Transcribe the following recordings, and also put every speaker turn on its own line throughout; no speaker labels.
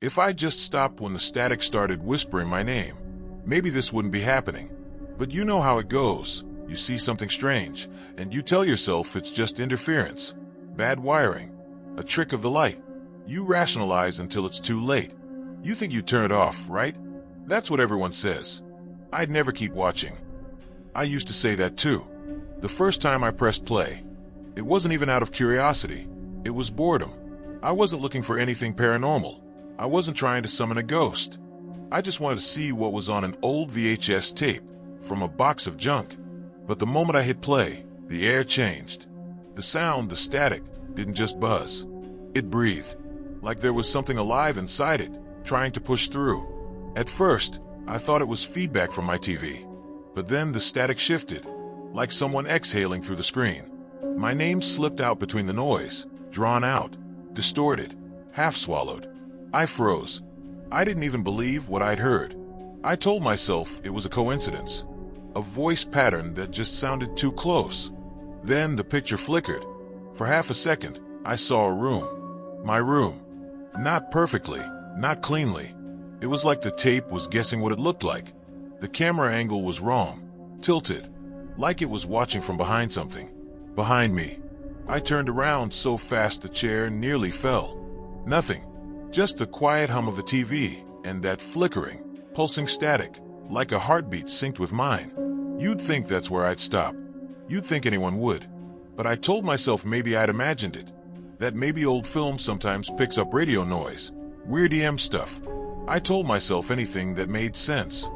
If I just stopped when the static started whispering my name, maybe this wouldn't be happening. But you know how it goes. You see something strange, and you tell yourself it's just interference, bad wiring, a trick of the light. You rationalize until it's too late. You think you turn it off, right? That's what everyone says. I'd never keep watching. I used to say that too. The first time I pressed play, it wasn't even out of curiosity. It was boredom. I wasn't looking for anything paranormal. I wasn't trying to summon a ghost. I just wanted to see what was on an old VHS tape from a box of junk. But the moment I hit play, the air changed. The sound, the static, didn't just buzz. It breathed, like there was something alive inside it, trying to push through. At first, I thought it was feedback from my TV. But then the static shifted, like someone exhaling through the screen. My name slipped out between the noise, drawn out, distorted, half-swallowed. I froze. I didn't even believe what I'd heard. I told myself it was a coincidence, a voice pattern that just sounded too close. Then the picture flickered. For half a second, I saw a room. My room. Not perfectly, not cleanly. It was like the tape was guessing what it looked like. The camera angle was wrong, tilted, like it was watching from behind something. Behind me. I turned around so fast the chair nearly fell. Nothing. Just the quiet hum of the TV and that flickering, pulsing static, like a heartbeat synced with mine. You'd think that's where I'd stop. You'd think anyone would. But I told myself maybe I'd imagined it. That maybe old film sometimes picks up radio noise, weird EM stuff. I told myself anything that made sense.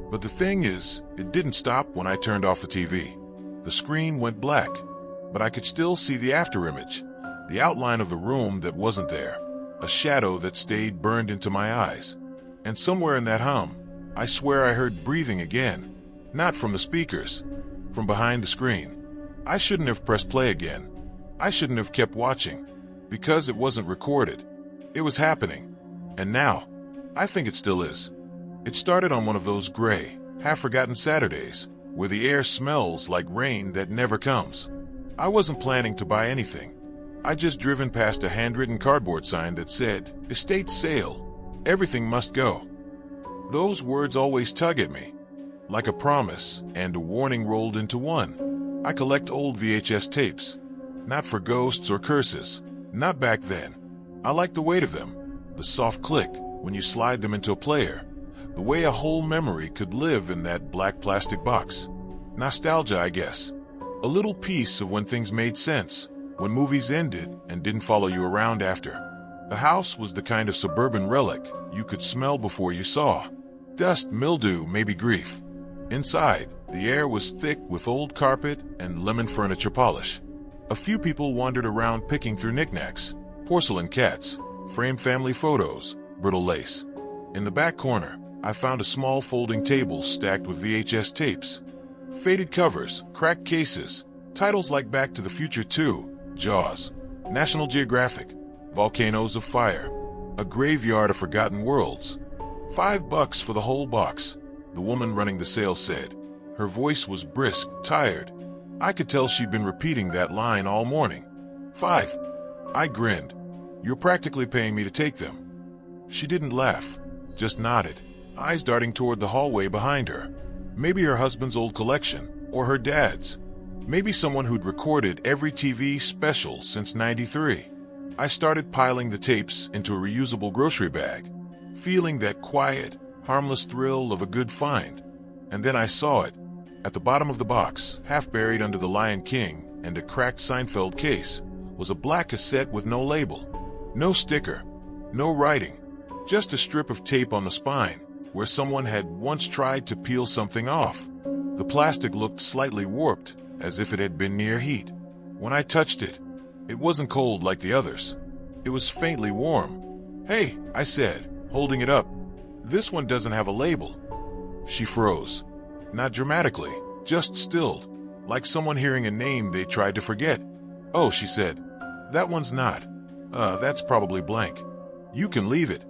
But the thing is, it didn't stop when I turned off the TV. The screen went black, but I could still see the afterimage, the outline of the room that wasn't there, a shadow that stayed burned into my eyes. And somewhere in that hum, I swear I heard breathing again, not from the speakers, from behind the screen. I shouldn't have pressed play again. I shouldn't have kept watching, because it wasn't recorded. It was happening. And now, I think it still is. It started on one of those gray, half-forgotten Saturdays, where the air smells like rain that never comes. I wasn't planning to buy anything. I'd just driven past a handwritten cardboard sign that said, "Estate sale. Everything must go." Those words always tug at me, like a promise and a warning rolled into one. I collect old VHS tapes, not for ghosts or curses, not back then. I like the weight of them, the soft click when you slide them into a player, the way a whole memory could live in that black plastic box. Nostalgia, I guess. A little piece of when things made sense, when movies ended and didn't follow you around after. The house was the kind of suburban relic you could smell before you saw. Dust, mildew, maybe grief. Inside, the air was thick with old carpet and lemon furniture polish. A few people wandered around picking through knickknacks, porcelain cats, framed family photos, brittle lace. In the back corner, I found a small folding table stacked with VHS tapes. Faded covers, cracked cases, titles like Back to the Future 2, Jaws, National Geographic, Volcanoes of Fire, A Graveyard of Forgotten Worlds. $5 for the whole box, the woman running the sale said. Her voice was brisk, tired. I could tell she'd been repeating that line all morning. 5. I grinned. You're practically paying me to take them. She didn't laugh, just nodded, eyes darting toward the hallway behind her. Maybe her husband's old collection, or her dad's. Maybe someone who'd recorded every TV special since '93. I started piling the tapes into a reusable grocery bag, feeling that quiet, harmless thrill of a good find. And then I saw it. At the bottom of the box, half buried under the Lion King and a cracked Seinfeld case, was a black cassette with no label. No sticker, no writing, just a strip of tape on the spine, where someone had once tried to peel something off. The plastic looked slightly warped, as if it had been near heat. When I touched it, it wasn't cold like the others. It was faintly warm. "Hey," I said, holding it up. "This one doesn't have a label." She froze. Not dramatically, just stilled, like someone hearing a name they tried to forget. "Oh," she said, "that one's not. That's probably blank. You can leave it."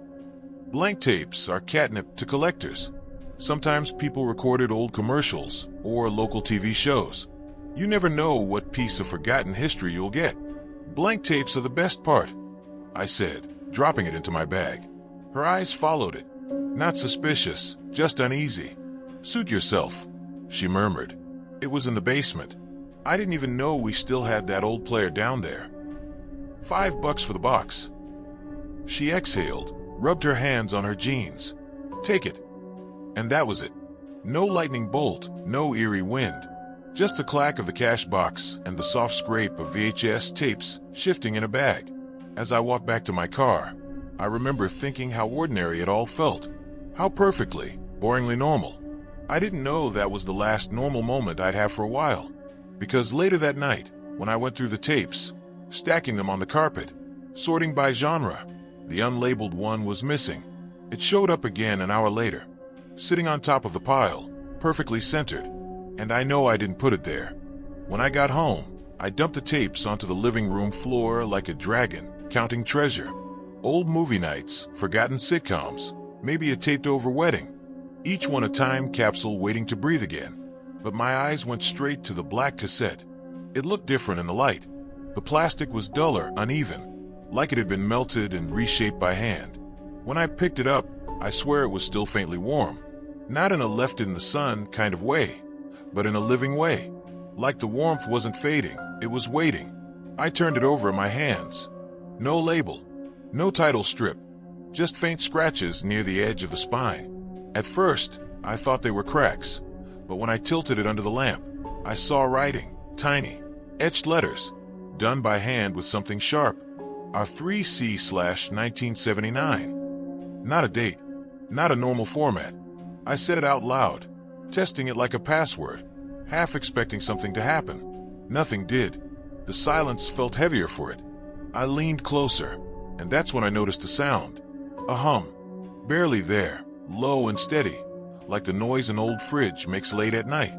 Blank tapes are catnip to collectors. Sometimes people recorded old commercials or local TV shows. You never know what piece of forgotten history you'll get. Blank tapes are the best part, I said, dropping it into my bag. Her eyes followed it. Not suspicious, just uneasy. "Suit yourself," she murmured. It was in the basement. I didn't even know we still had that old player down there. $5 for the box. She exhaled, rubbed her hands on her jeans. "Take it." And that was it. No lightning bolt, no eerie wind. Just the clack of the cash box and the soft scrape of VHS tapes shifting in a bag. As I walked back to my car, I remember thinking how ordinary it all felt. How perfectly, boringly normal. I didn't know that was the last normal moment I'd have for a while. Because later that night, when I went through the tapes, stacking them on the carpet, sorting by genre, the unlabeled one was missing. It showed up again an hour later, sitting on top of the pile, perfectly centered. And I know I didn't put it there. When I got home, I dumped the tapes onto the living room floor like a dragon, counting treasure. Old movie nights, forgotten sitcoms, maybe a taped-over wedding. Each one a time capsule waiting to breathe again. But my eyes went straight to the black cassette. It looked different in the light. The plastic was duller, uneven, like it had been melted and reshaped by hand. When I picked it up, I swear it was still faintly warm. Not in a left-in-the-sun kind of way, but in a living way. Like the warmth wasn't fading, it was waiting. I turned it over in my hands. No label, no title strip, just faint scratches near the edge of the spine. At first, I thought they were cracks, but when I tilted it under the lamp, I saw writing, tiny, etched letters, done by hand with something sharp. R3C/1979. Not a date, not a normal format. I said it out loud, testing it like a password, half expecting something to happen. Nothing did. The silence felt heavier for it. I leaned closer, and that's when I noticed a sound. A hum. Barely there, low and steady, like the noise an old fridge makes late at night.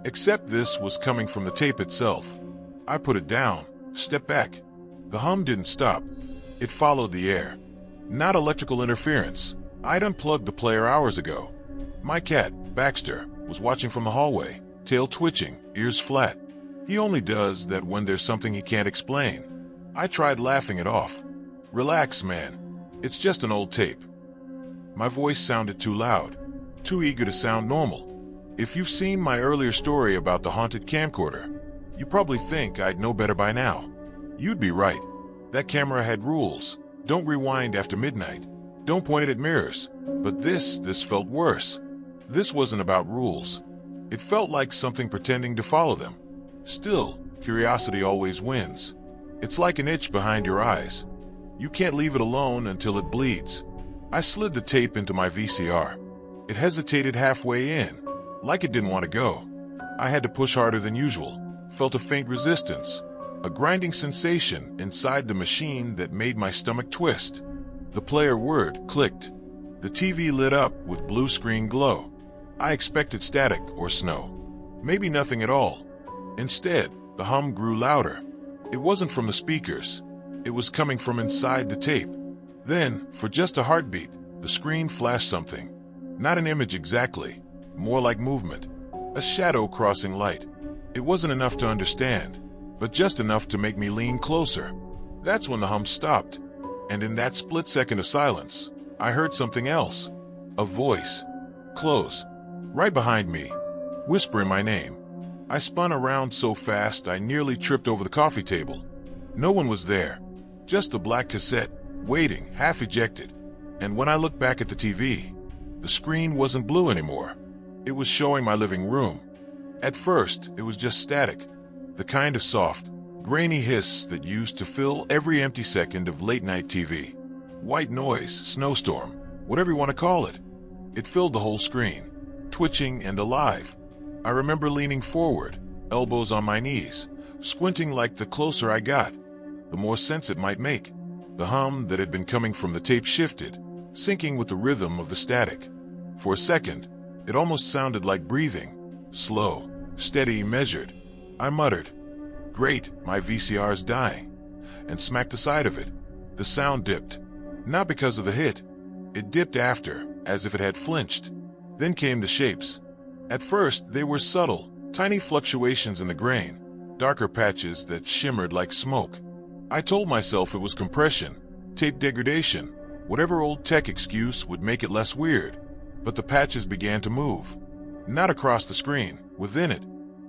Except this was coming from the tape itself. I put it down, stepped back. The hum didn't stop. It followed the air. Not electrical interference. I'd unplugged the player hours ago. My cat, Baxter, was watching from the hallway, tail twitching, ears flat. He only does that when there's something he can't explain. I tried laughing it off. "Relax, man. It's just an old tape." My voice sounded too loud, too eager to sound normal. If you've seen my earlier story about the haunted camcorder, you probably think I'd know better by now. You'd be right. That camera had rules. Don't rewind after midnight. Don't point it at mirrors. But this felt worse. This wasn't about rules. It felt like something pretending to follow them. Still, curiosity always wins. It's like an itch behind your eyes. You can't leave it alone until it bleeds. I slid the tape into my VCR. It hesitated halfway in, like it didn't want to go. I had to push harder than usual. Felt a faint resistance, a grinding sensation inside the machine that made my stomach twist. The player word clicked. The TV lit up with blue screen glow. I expected static or snow. Maybe nothing at all. Instead, the hum grew louder. It wasn't from the speakers. It was coming from inside the tape. Then, for just a heartbeat, the screen flashed something. Not an image exactly, more like movement. A shadow crossing light. It wasn't enough to understand, but just enough to make me lean closer. That's when the hum stopped. And in that split second of silence, I heard something else. A voice. Close. Right behind me. Whispering my name. I spun around so fast I nearly tripped over the coffee table. No one was there. Just the black cassette, waiting, half ejected. And when I looked back at the TV, the screen wasn't blue anymore. It was showing my living room. At first, it was just static. The kind of soft, grainy hiss that used to fill every empty second of late-night TV. White noise, snowstorm, whatever you want to call it. It filled the whole screen, twitching and alive. I remember leaning forward, elbows on my knees, squinting like the closer I got, the more sense it might make. The hum that had been coming from the tape shifted, syncing with the rhythm of the static. For a second, it almost sounded like breathing, slow, steady, measured. I muttered, "Great, my VCR's dying," and smacked the side of it. The sound dipped. Not because of the hit. It dipped after, as if it had flinched. Then came the shapes. At first, they were subtle, tiny fluctuations in the grain, darker patches that shimmered like smoke. I told myself it was compression, tape degradation, Whatever old tech excuse would make it less weird. But the patches began to move. Not across the screen, within it.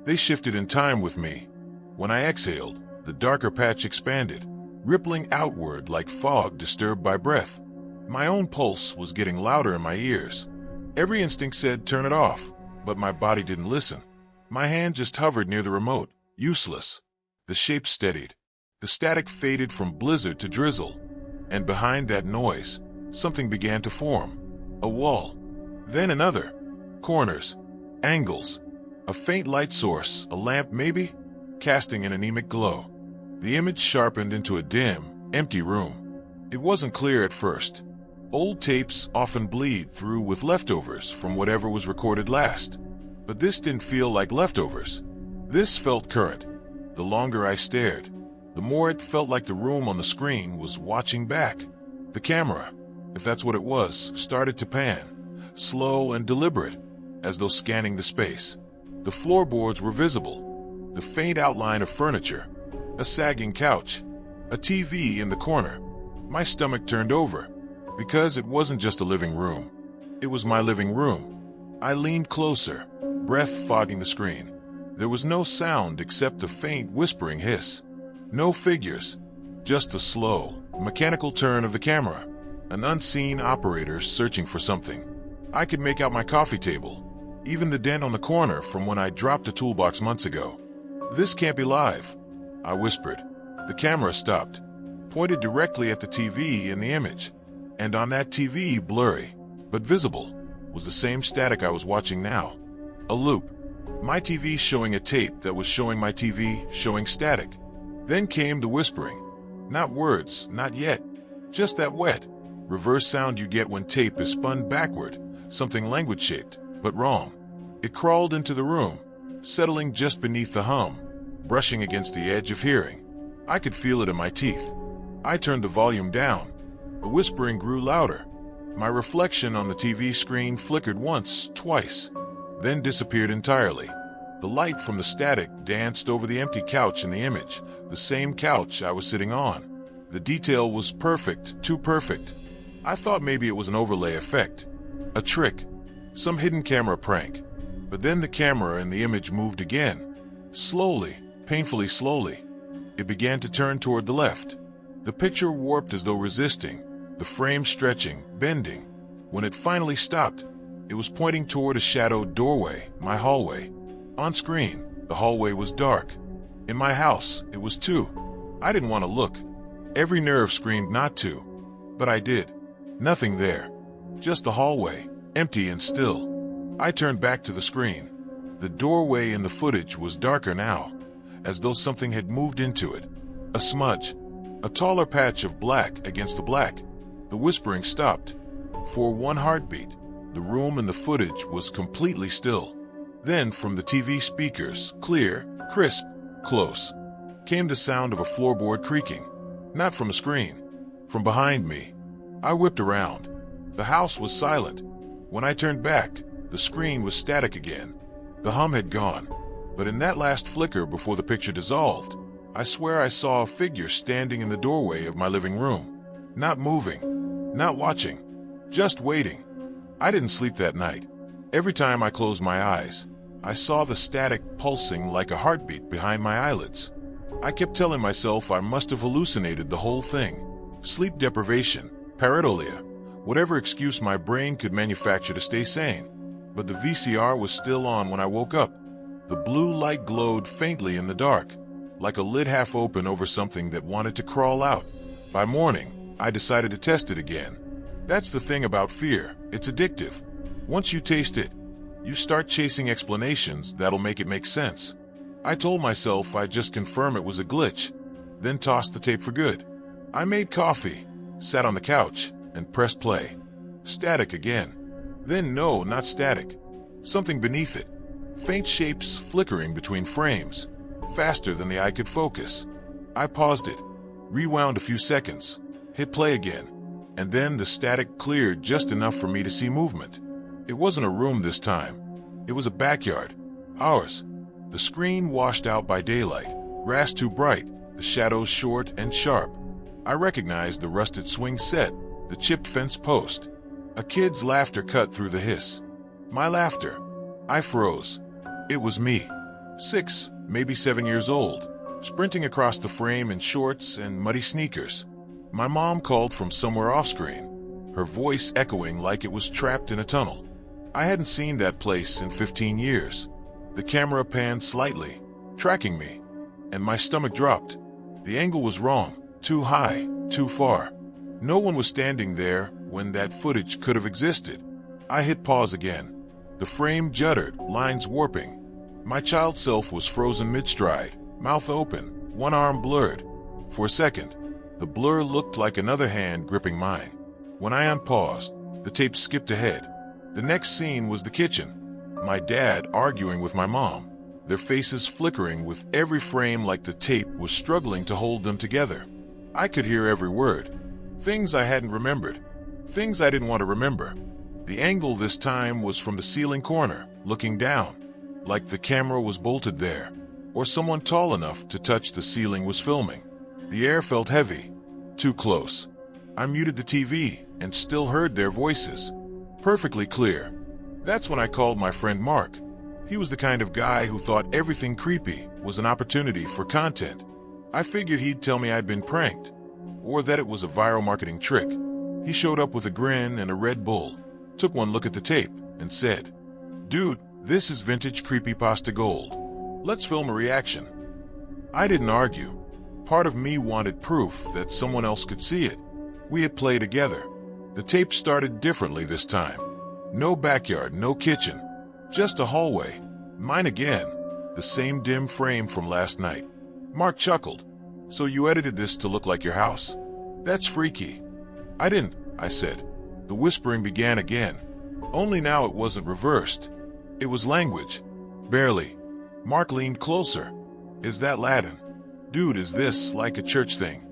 They shifted in time with me. When I exhaled, the darker patch expanded, rippling outward like fog disturbed by breath. My own pulse was getting louder in my ears. Every instinct said turn it off, but my body didn't listen. My hand just hovered near the remote, useless. The shape steadied. The static faded from blizzard to drizzle. And behind that noise, something began to form. A wall. Then another. Corners. Angles. A faint light source, a lamp maybe, casting an anemic glow. The image sharpened into a dim, empty room. It wasn't clear at first. Old tapes often bleed through with leftovers from whatever was recorded last. But this didn't feel like leftovers. This felt current. The longer I stared, the more it felt like the room on the screen was watching back. The camera, if that's what it was, started to pan, slow and deliberate, as though scanning the space. The floorboards were visible, the faint outline of furniture, a sagging couch, a TV in the corner. My stomach turned over, because it wasn't just a living room. It was my living room. I leaned closer, breath fogging the screen. There was no sound except a faint whispering hiss. No figures, just the slow, mechanical turn of the camera, an unseen operator searching for something. I could make out my coffee table, even the dent on the corner from when I dropped a toolbox months ago. This can't be live, I whispered. The camera stopped, pointed directly at the TV in the image. And on that TV, blurry, but visible, was the same static I was watching now. A loop. My TV showing a tape that was showing my TV showing static. Then came the whispering. Not words, not yet. Just that wet, reverse sound you get when tape is spun backward, something language-shaped, but wrong. It crawled into the room, settling just beneath the hum, brushing against the edge of hearing. I could feel it in my teeth. I turned the volume down. The whispering grew louder. My reflection on the TV screen flickered once, twice, then disappeared entirely. The light from the static danced over the empty couch in the image, the same couch I was sitting on. The detail was perfect, too perfect. I thought maybe it was an overlay effect, a trick, some hidden camera prank. But then the camera and the image moved again. Slowly, painfully slowly. It began to turn toward the left. The picture warped as though resisting, the frame stretching, bending. When it finally stopped, it was pointing toward a shadowed doorway, my hallway. On screen, the hallway was dark. In my house, it was too. I didn't want to look. Every nerve screamed not to. But I did. Nothing there. Just the hallway, empty and still. I turned back to the screen. The doorway in the footage was darker now, as though something had moved into it. A smudge. A taller patch of black against the black. The whispering stopped. For one heartbeat, the room and the footage was completely still. Then from the TV speakers, clear, crisp, close, came the sound of a floorboard creaking. Not from a screen. From behind me. I whipped around. The house was silent. When I turned back, the screen was static again. The hum had gone. But in that last flicker before the picture dissolved, I swear I saw a figure standing in the doorway of my living room. Not moving. Not watching. Just waiting. I didn't sleep that night. Every time I closed my eyes, I saw the static pulsing like a heartbeat behind my eyelids. I kept telling myself I must have hallucinated the whole thing. Sleep deprivation, pareidolia, whatever excuse my brain could manufacture to stay sane. But the VCR was still on when I woke up. The blue light glowed faintly in the dark, like a lid half open over something that wanted to crawl out. By morning, I decided to test it again. That's the thing about fear, it's addictive. Once you taste it, you start chasing explanations that'll make it make sense. I told myself I'd just confirm it was a glitch, then tossed the tape for good. I made coffee, sat on the couch, and pressed play. Static again. Then no, not static. Something beneath it. Faint shapes flickering between frames, faster than the eye could focus. I paused it, rewound a few seconds, hit play again, and then the static cleared just enough for me to see movement. It wasn't a room this time. It was a backyard. Ours. The screen washed out by daylight, grass too bright, the shadows short and sharp. I recognized the rusted swing set, the chipped fence post. A kid's laughter cut through the hiss. My laughter. I froze. It was me. 6, maybe 7 years old, sprinting across the frame in shorts and muddy sneakers. My mom called from somewhere off-screen, her voice echoing like it was trapped in a tunnel. I hadn't seen that place in 15 years. The camera panned slightly, tracking me, and my stomach dropped. The angle was wrong, too high, too far. No one was standing there when that footage could have existed. I hit pause again. The frame juddered, lines warping. My child self was frozen mid-stride, mouth open, one arm blurred. For a second, the blur looked like another hand gripping mine. When I unpaused, the tape skipped ahead. The next scene was the kitchen. My dad arguing with my mom, their faces flickering with every frame like the tape was struggling to hold them together. I could hear every word. Things I hadn't remembered. Things I didn't want to remember. The angle this time was from the ceiling corner, looking down, like the camera was bolted there, or someone tall enough to touch the ceiling was filming. The air felt heavy, too close. I muted the TV and still heard their voices, perfectly clear. That's when I called my friend Mark. He was the kind of guy who thought everything creepy was an opportunity for content. I figured he'd tell me I'd been pranked, or that it was a viral marketing trick. He showed up with a grin and a Red Bull, took one look at the tape, and said, "Dude, this is vintage creepypasta gold. Let's film a reaction." I didn't argue. Part of me wanted proof that someone else could see it. We had played together. The tape started differently this time. No backyard, no kitchen, just a hallway. Mine again, the same dim frame from last night. Mark chuckled. "So you edited this to look like your house? That's freaky." "I didn't," I said. The whispering began again. Only now it wasn't reversed. It was language. Barely. Mark leaned closer. "Is that Latin? Dude, is this like a church thing?"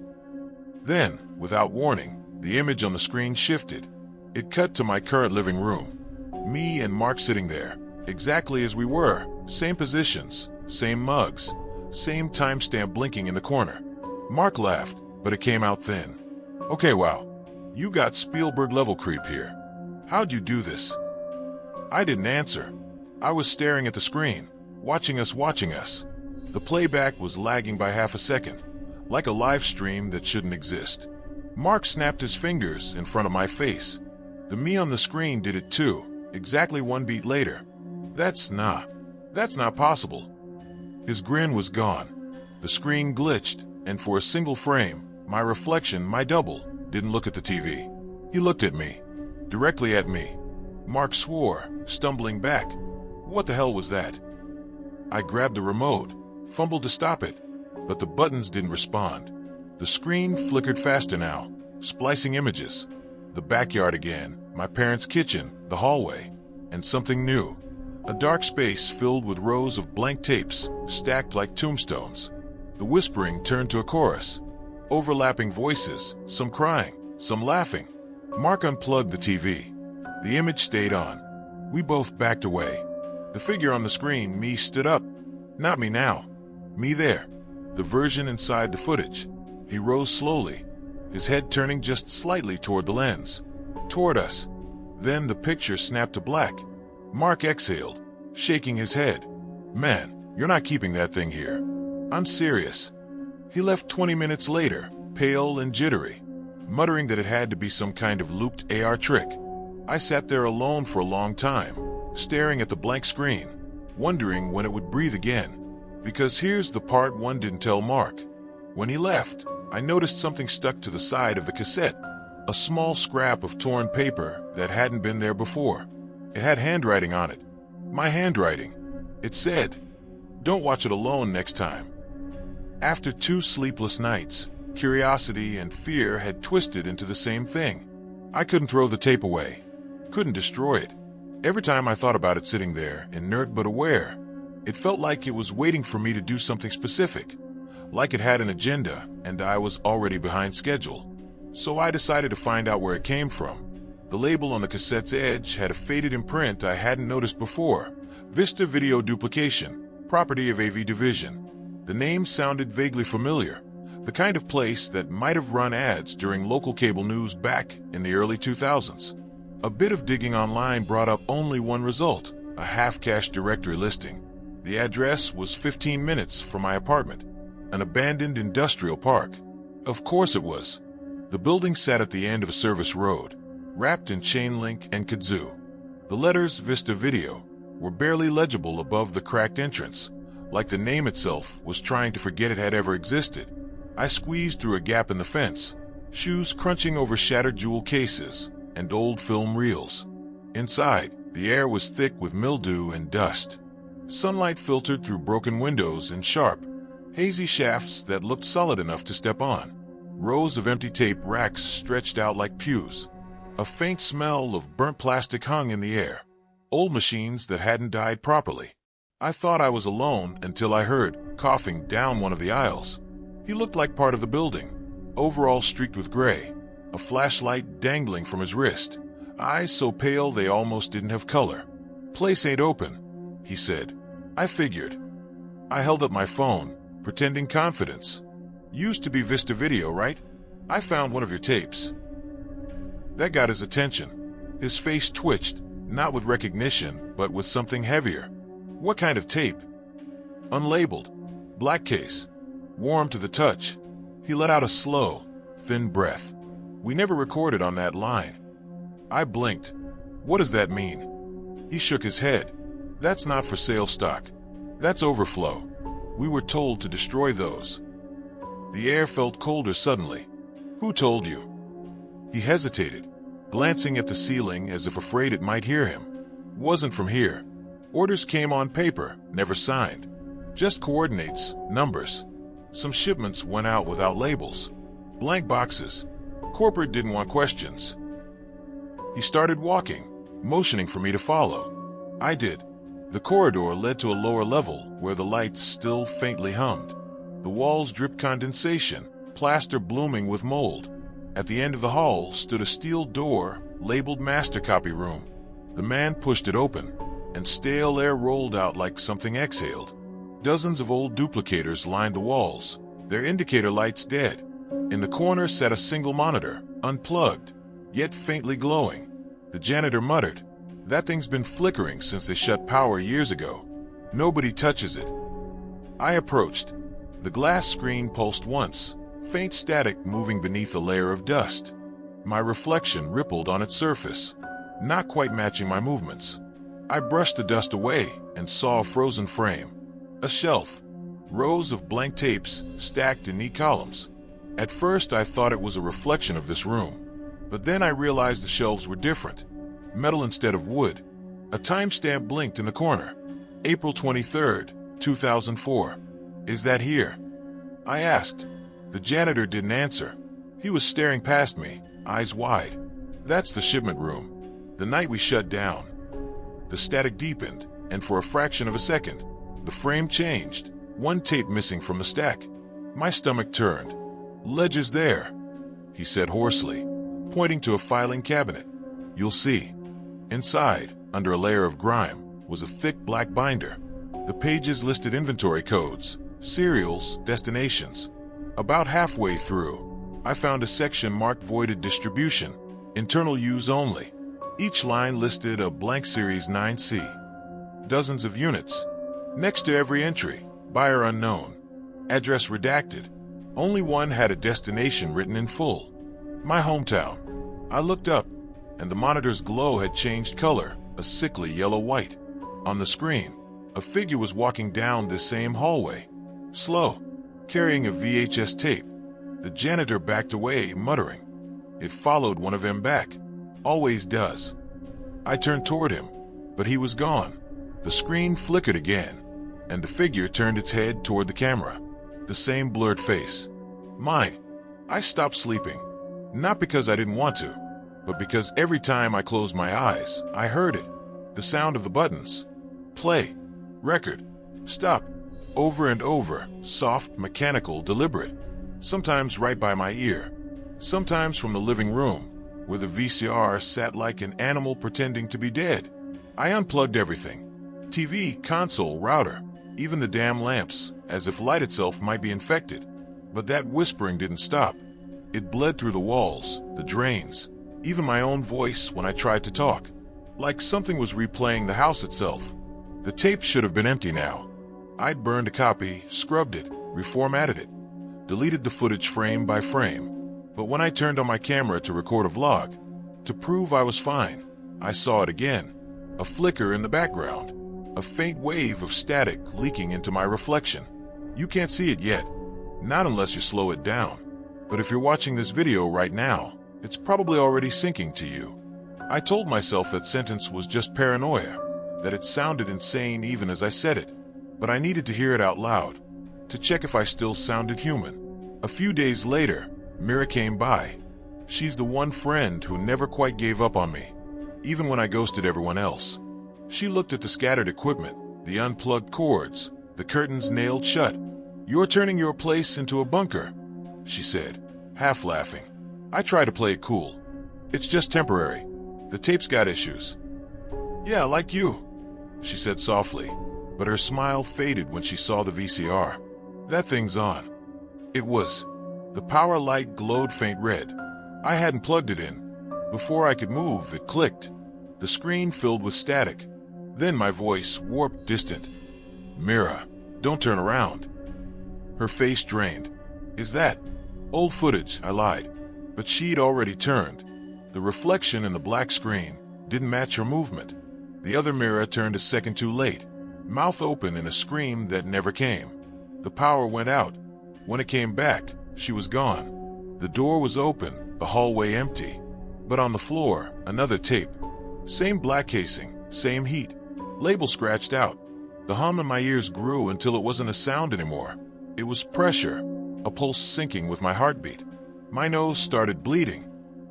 Then, without warning, the image on the screen shifted. It cut to my current living room. Me and Mark sitting there, exactly as we were, same positions, same mugs, same timestamp blinking in the corner. Mark laughed, but it came out thin. "Okay, wow. You got Spielberg-level creep here. How'd you do this?" I didn't answer. I was staring at the screen, watching us. The playback was lagging by half a second, like a live stream that shouldn't exist. Mark snapped his fingers in front of my face. The me on the screen did it too, exactly one beat later. That's not possible." His grin was gone. The screen glitched, and for a single frame, my reflection, my double, didn't look at the TV. He looked at me, directly at me. Mark swore, stumbling back. What the hell was that? I grabbed the remote, fumbled to stop it, but the buttons didn't respond. The screen flickered faster now, splicing images. The backyard again, my parents' kitchen, the hallway, and something new. A dark space filled with rows of blank tapes, stacked like tombstones. The whispering turned to a chorus. Overlapping voices, some crying, some laughing. Mark unplugged the TV. The image stayed on. We both backed away. The figure on the screen, me, stood up. Not me now. Me there. The version inside the footage. He rose slowly, his head turning just slightly toward the lens. Toward us. Then the picture snapped to black. Mark exhaled, shaking his head. "Man, you're not keeping that thing here." "I'm serious." He left 20 minutes later, pale and jittery, muttering that it had to be some kind of looped AR trick. I sat there alone for a long time, staring at the blank screen, wondering when it would breathe again. Because here's the part one didn't tell Mark. When he left, I noticed something stuck to the side of the cassette. A small scrap of torn paper that hadn't been there before. It had handwriting on it. My handwriting. It said, "Don't watch it alone next time." After 2 sleepless nights, curiosity and fear had twisted into the same thing. I couldn't throw the tape away. Couldn't destroy it. Every time I thought about it sitting there, inert but aware, it felt like it was waiting for me to do something specific. Like it had an agenda, and I was already behind schedule. So I decided to find out where it came from. The label on the cassette's edge had a faded imprint I hadn't noticed before. Vista Video Duplication, property of AV Division. The name sounded vaguely familiar, The kind of place that might have run ads during local cable news back in the early 2000s. A bit of digging online brought up only one result, a half-cached directory listing. The address was 15 minutes from my apartment, an abandoned industrial park. Of course it was. The building sat at the end of a service road, wrapped in chain link and kudzu. The letters Vista Video were barely legible above the cracked entrance, like the name itself was trying to forget it had ever existed. I squeezed through a gap in the fence, shoes crunching over shattered jewel cases and old film reels. Inside, the air was thick with mildew and dust. Sunlight filtered through broken windows and sharp, hazy shafts that looked solid enough to step on. Rows of empty tape racks stretched out like pews. A faint smell of burnt plastic hung in the air. Old machines that hadn't died properly. I thought I was alone until I heard coughing down one of the aisles. He looked like part of the building, overalls streaked with gray, a flashlight dangling from his wrist, eyes so pale they almost didn't have color. "Place ain't open," he said. I figured. I held up my phone, pretending confidence. "Used to be Vista Video, right? I found one of your tapes." That got his attention. His face twitched, not with recognition, but with something heavier. "What kind of tape?" "Unlabeled. Black case. Warm to the touch." He let out a slow, thin breath. "We never recorded on that line." I blinked. "What does that mean?" He shook his head. "That's not for sale stock. That's overflow. We were told to destroy those." The air felt colder suddenly. "Who told you?" He hesitated, glancing at the ceiling as if afraid it might hear him. "Wasn't from here. Orders came on paper, never signed. Just coordinates, numbers. Some shipments went out without labels. Blank boxes. Corporate didn't want questions." He started walking, motioning for me to follow. I did. The corridor led to a lower level where the lights still faintly hummed. The walls dripped condensation, plaster blooming with mold. At the end of the hall stood a steel door labeled Master Copy Room. The man pushed it open, and stale air rolled out like something exhaled. Dozens of old duplicators lined the walls, their indicator lights dead. In the corner sat a single monitor, unplugged, yet faintly glowing. The janitor muttered, "That thing's been flickering since they shut power years ago. Nobody touches it." I approached. The glass screen pulsed once, faint static moving beneath a layer of dust. My reflection rippled on its surface, not quite matching my movements. I brushed the dust away and saw a frozen frame. A shelf. Rows of blank tapes stacked in neat columns. At first I thought it was a reflection of this room. But then I realized the shelves were different. Metal instead of wood. A timestamp blinked in the corner. April 23rd, 2004. "Is that here?" I asked. The janitor didn't answer. He was staring past me, eyes wide. "That's the shipment room. The night we shut down." The static deepened, and for a fraction of a second, the frame changed, one tape missing from the stack. My stomach turned. "Ledger's there," he said hoarsely, pointing to a filing cabinet. "You'll see." Inside, under a layer of grime, was a thick black binder. The pages listed inventory codes, serials, destinations. About halfway through, I found a section marked Voided Distribution, Internal Use Only. Each line listed a blank Series 9C. Dozens of units. Next to every entry, buyer unknown. Address redacted. Only one had a destination written in full. My hometown. I looked up, and the monitor's glow had changed color, a sickly yellow-white. On the screen, a figure was walking down this same hallway. Slow, carrying a VHS tape. The janitor backed away, muttering. It followed one of them back. Always does. I turned toward him, but he was gone. The screen flickered again, and the figure turned its head toward the camera. The same blurred face. Mine. I stopped sleeping. Not because I didn't want to, but because every time I closed my eyes, I heard it. The sound of the buttons. Play. Record. Stop. Over and over, soft, mechanical, deliberate. Sometimes right by my ear. Sometimes from the living room, where the VCR sat like an animal pretending to be dead. I unplugged everything. TV, console, router, even the damn lamps, as if light itself might be infected. But that whispering didn't stop. It bled through the walls, the drains, even my own voice when I tried to talk. Like something was replaying the house itself. The tape should have been empty now. I'd burned a copy, scrubbed it, reformatted it, deleted the footage frame by frame. But when I turned on my camera to record a vlog, to prove I was fine, I saw it again. A flicker in the background. A faint wave of static leaking into my reflection. You can't see it yet. Not unless you slow it down. But if you're watching this video right now, it's probably already sinking to you. I told myself that sentence was just paranoia, that it sounded insane even as I said it. But I needed to hear it out loud, to check if I still sounded human. A few days later, Mira came by. She's the one friend who never quite gave up on me, even when I ghosted everyone else. She looked at the scattered equipment, the unplugged cords, the curtains nailed shut. "You're turning your place into a bunker," she said, half laughing. I try to play it cool. "It's just temporary. The tape's got issues." "Yeah, like you," she said softly, but her smile faded when she saw the VCR. "That thing's on." It was. The power light glowed faint red. I hadn't plugged it in. Before I could move, it clicked. The screen filled with static. Then my voice, warped, distant. "Mira, don't turn around." Her face drained. "Is that old footage?" I lied. But she'd already turned. The reflection in the black screen didn't match her movement. The other Mira turned a second too late, mouth open in a scream that never came. The power went out. When it came back, she was gone. The door was open, the hallway empty. But on the floor, another tape. Same black casing, same heat. Label scratched out. The hum in my ears grew until it wasn't a sound anymore. It was pressure, a pulse syncing with my heartbeat. My nose started bleeding.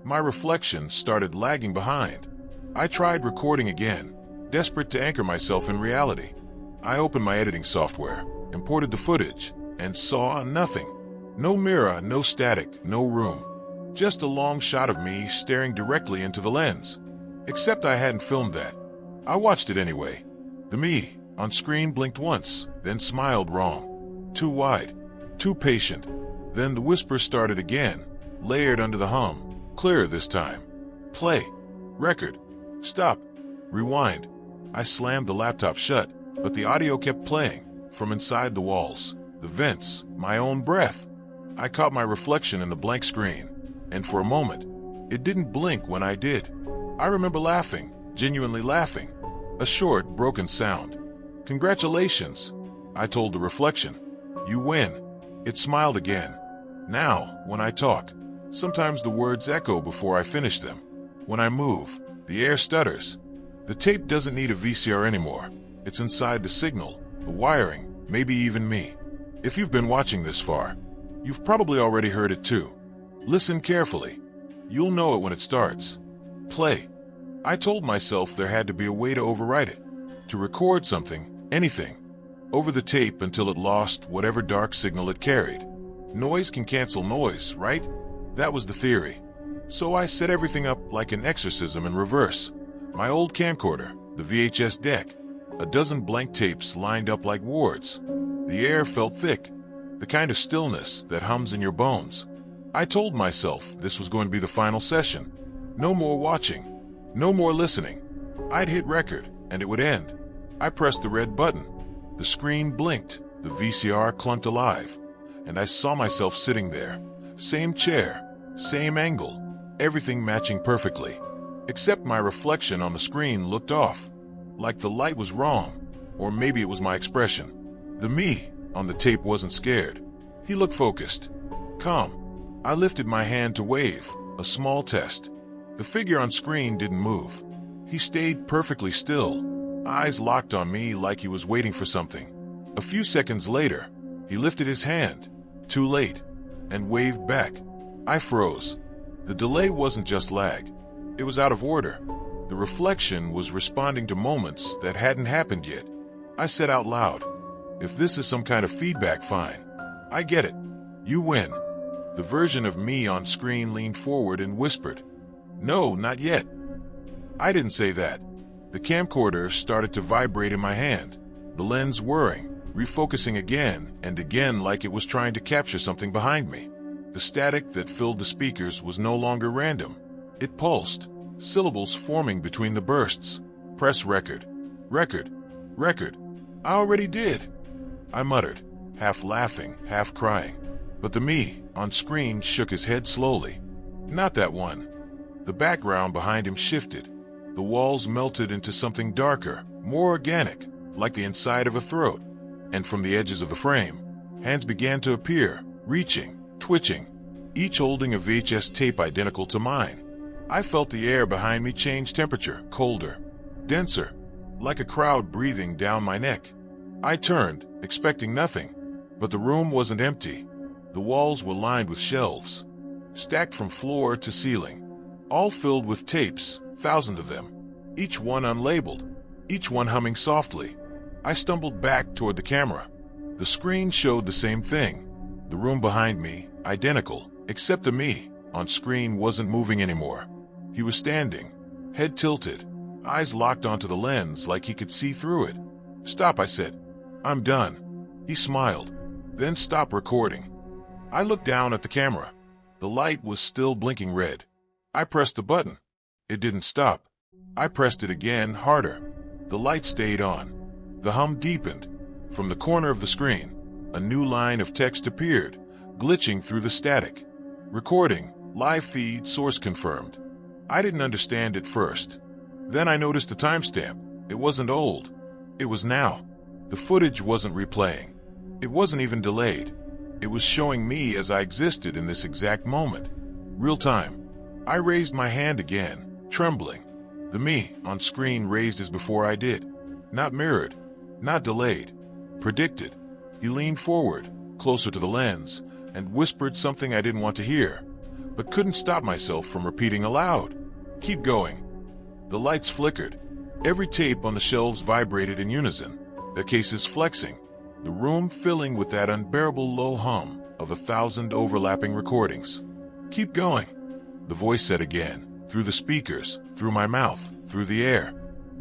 My reflection started lagging behind. I tried recording again, desperate to anchor myself in reality. I opened my editing software, imported the footage, and saw nothing. No mirror, no static, no room. Just a long shot of me staring directly into the lens. Except I hadn't filmed that. I watched it anyway. The me on screen blinked once, then smiled wrong. Too wide, too patient. Then the whisper started again, layered under the hum, clearer this time. Play. Record. Stop. Rewind. I slammed the laptop shut, but the audio kept playing, from inside the walls, the vents, my own breath. I caught my reflection in the blank screen, and for a moment, it didn't blink when I did. I remember laughing, genuinely laughing. A short, broken sound. "Congratulations," I told the reflection. "You win." It smiled again. Now, when I talk, sometimes the words echo before I finish them. When I move, the air stutters. The tape doesn't need a VCR anymore. It's inside the signal, the wiring, maybe even me. If you've been watching this far, you've probably already heard it too. Listen carefully. You'll know it when it starts. Play. I told myself there had to be a way to overwrite it, to record something, anything, over the tape until it lost whatever dark signal it carried. Noise can cancel noise, right? That was the theory. So I set everything up like an exorcism in reverse. My old camcorder, the VHS deck, a dozen blank tapes lined up like wards. The air felt thick, the kind of stillness that hums in your bones. I told myself this was going to be the final session. No more watching, no more listening. I'd hit record, and it would end. I pressed the red button. The screen blinked, the VCR clunked alive, and I saw myself sitting there. Same chair, same angle, everything matching perfectly. Except my reflection on the screen looked off, like the light was wrong, or maybe it was my expression. The me on the tape wasn't scared. He looked focused, calm. I lifted my hand to wave, a small test. The figure on screen didn't move. He stayed perfectly still, eyes locked on me like he was waiting for something. A few seconds later, he lifted his hand, too late, and waved back. I froze. The delay wasn't just lag. It was out of order. The reflection was responding to moments that hadn't happened yet. I said out loud, "If this is some kind of feedback, fine. I get it. You win." The version of me on screen leaned forward and whispered, "No, not yet." I didn't say that. The camcorder started to vibrate in my hand, the lens whirring. refocusing again and again like it was trying to capture something behind me. The static that filled the speakers was no longer random. It pulsed, syllables forming between the bursts. Press record. Record. Record. I already did, I muttered, half laughing, half crying. But the me on screen shook his head slowly. Not that one. The background behind him shifted. The walls melted into something darker, more organic, like the inside of a throat. And from the edges of the frame, hands began to appear, reaching, twitching, each holding a VHS tape identical to mine. I felt the air behind me change temperature, colder, denser, like a crowd breathing down my neck. I turned, expecting nothing, but the room wasn't empty. The walls were lined with shelves, stacked from floor to ceiling, all filled with tapes, thousands of them, each one unlabeled, each one humming softly. I stumbled back toward the camera. The screen showed the same thing. The room behind me, identical, except the me on screen wasn't moving anymore. He was standing, head tilted, eyes locked onto the lens like he could see through it. Stop, I said. I'm done. He smiled, then stopped recording. I looked down at the camera. The light was still blinking red. I pressed the button. It didn't stop. I pressed it again, harder. The light stayed on. The hum deepened. From the corner of the screen, a new line of text appeared, glitching through the static. Recording, live feed, source confirmed. I didn't understand at first. Then I noticed the timestamp. It wasn't old. It was now. The footage wasn't replaying. It wasn't even delayed. It was showing me as I existed in this exact moment. Real time. I raised my hand again, trembling. The me on screen raised as before I did. Not mirrored. Not delayed. Predicted. He leaned forward, closer to the lens, and whispered something I didn't want to hear, but couldn't stop myself from repeating aloud. Keep going. The lights flickered. Every tape on the shelves vibrated in unison, their cases flexing, the room filling with that unbearable low hum of 1,000 overlapping recordings. Keep going, the voice said again, through the speakers, through my mouth, through the air.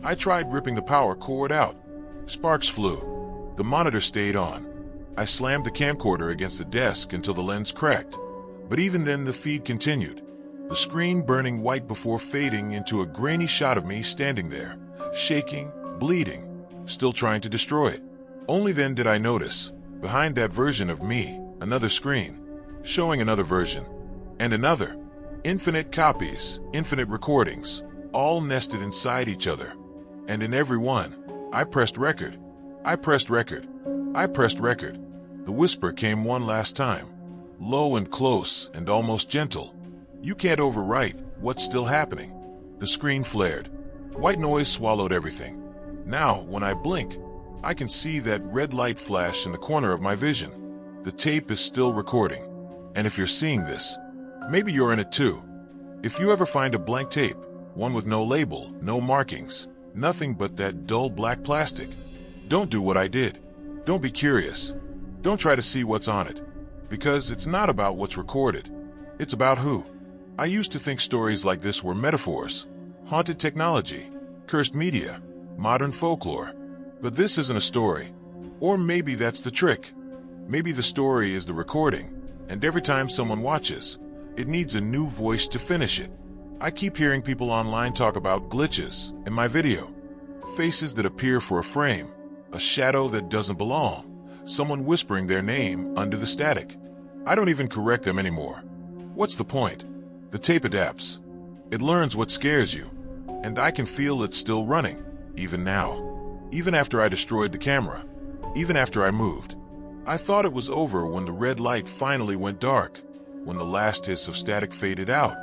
I tried ripping the power cord out. Sparks flew. The monitor stayed on. I slammed the camcorder against the desk until the lens cracked. But even then the feed continued, the screen burning white before fading into a grainy shot of me standing there, shaking, bleeding, still trying to destroy it. Only then did I notice, behind that version of me, another screen, showing another version, and another. Infinite copies, infinite recordings, all nested inside each other. And in every one, I pressed record. I pressed record. I pressed record. The whisper came one last time, low and close and almost gentle. You can't overwrite what's still happening. The screen flared. White noise swallowed everything. Now, when I blink, I can see that red light flash in the corner of my vision. The tape is still recording. And if you're seeing this, maybe you're in it too. If you ever find a blank tape, one with no label, no markings, nothing but that dull black plastic, don't do what I did. Don't be curious. Don't try to see what's on it. Because it's not about what's recorded. It's about who. I used to think stories like this were metaphors, haunted technology, cursed media, modern folklore. But this isn't a story. Or maybe that's the trick. Maybe the story is the recording, and every time someone watches, it needs a new voice to finish it. I keep hearing people online talk about glitches in my video. Faces that appear for a frame, a shadow that doesn't belong, someone whispering their name under the static. I don't even correct them anymore. What's the point? The tape adapts. It learns what scares you, and I can feel it still running, even now. Even after I destroyed the camera, even after I moved. I thought it was over when the red light finally went dark, when the last hiss of static faded out.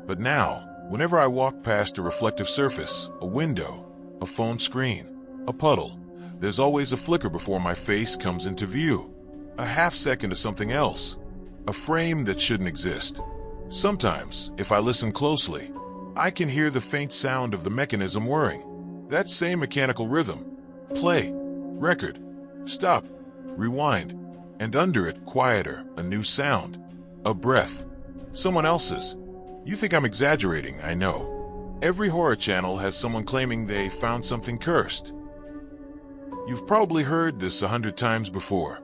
But now, whenever I walk past a reflective surface, a window, a phone screen, a puddle, there's always a flicker before my face comes into view. A half second of something else. A frame that shouldn't exist. Sometimes, if I listen closely, I can hear the faint sound of the mechanism whirring. That same mechanical rhythm. Play. Record. Stop. Rewind. And under it, quieter, a new sound. A breath. Someone else's. You think I'm exaggerating, I know. Every horror channel has someone claiming they found something cursed. You've probably heard this 100 times before,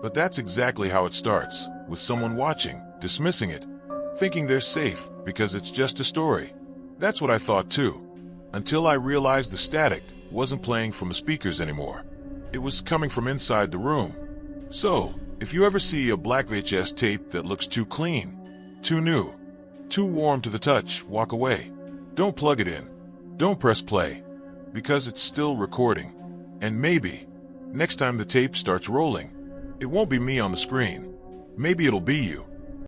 but that's exactly how it starts, with someone watching, dismissing it, thinking they're safe because it's just a story. That's what I thought too, until I realized the static wasn't playing from the speakers anymore. It was coming from inside the room. So, if you ever see a black VHS tape that looks too clean, too new, too warm to the touch, walk away. Don't plug it in. Don't press play, because it's still recording. And maybe, next time the tape starts rolling, it won't be me on the screen. Maybe it'll be you.